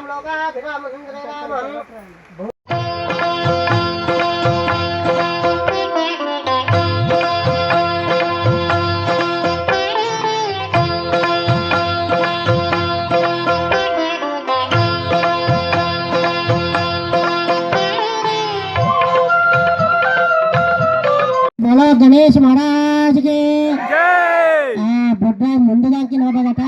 बोलो गणेश महाराज के బొడ్రాయి ముందుగాకి నిలబడట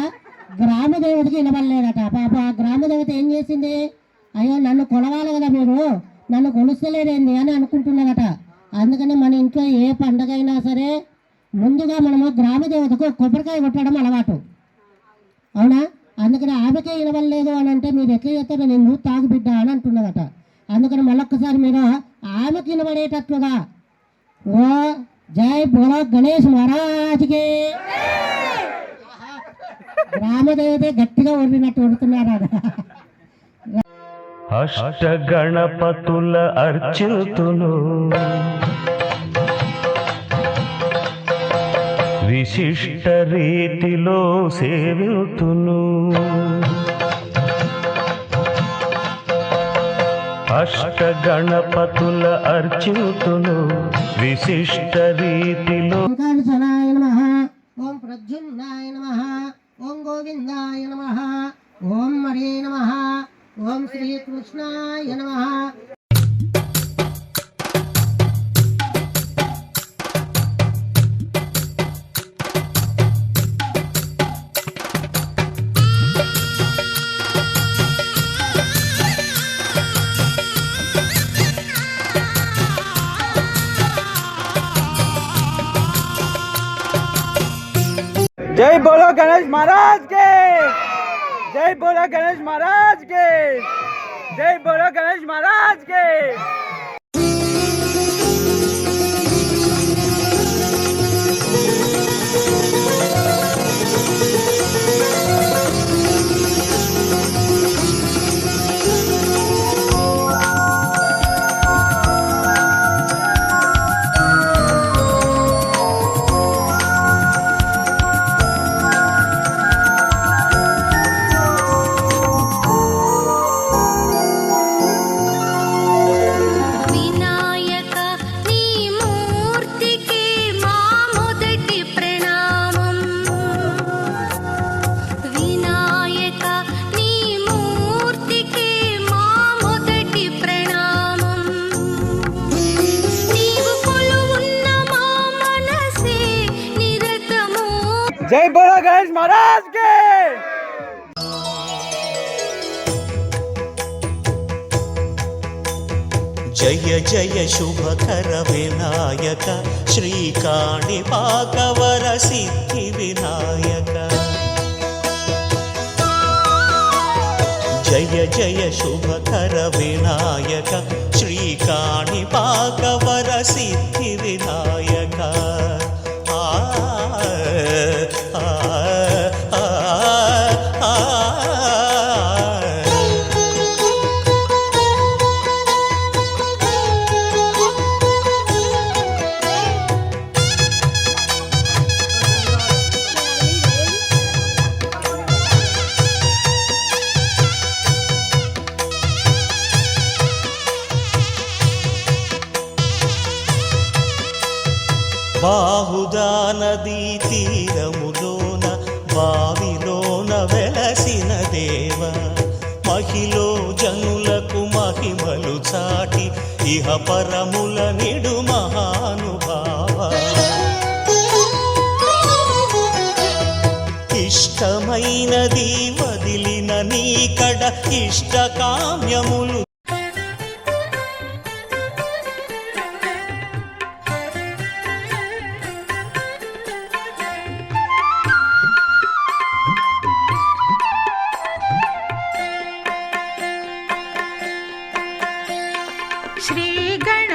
గ్రామ దేవతకి నిలబడలేదట. పాప ఆ గ్రామ దేవత ఏం చేసింది, అయ్యో నన్ను కొలవాలి కదా, మీరు నన్ను కొలుస్తలేదేంది అని అనుకుంటున్నదట. అందుకని మన ఇంట్లో ఏ పండగ అయినా సరే ముందుగా మనము గ్రామ దేవతకు కొబ్బరికాయ కొట్టడం అలవాటు, అవునా? అందుకని ఆమెకే నిలబడలేదు అని అంటే మీరు ఎట్లా చేస్తారో నేను తాగు బిడ్డ అని అంటున్నదట. అందుకని మళ్ళొక్కసారి మీరు ఆమెకి నిలబడేటట్లుగా ఓ జై బోలో గణేష్ మహారాజ్కి గ్రామదేవతే గట్టిగా ఒరినట్టు ఒరుతున్నారు. అష్ట గణపతుల అర్చుతును విశిష్ట రీతిలో సేవితును. అష్ట గణపతుల అర్చుతును విశిష్ట రీతిలో. ఓం ప్రద్యుమ్నాయ నమః, ఓం గోవిందాయ నమః, ఓం హరే నమః, ఓం శ్రీకృష్ణాయ నమః. जय बोलो गणेश महाराज के, जय बोलो गणेश महाराज के, जय बोलो गणेश महाराज के. जय बोलो गणेश महाराज के. जय जय शुभकर विनायक श्रीकाणिपाकवर सिद्धि विनायक. जय जय शुभकर विनायक श्रीकाणिपाकवर सिद्धि विनायक. బాహుదా నదీ తీరములోన బావిలోన వెలసిన దేవ, మహిలో జనులకు మహిమలు చాటి ఇహ పరముల నిడు మహానుభావ. ఇష్టమైనది వదిలిన నీకడ ఇష్ట కామ్యములు. श्री गण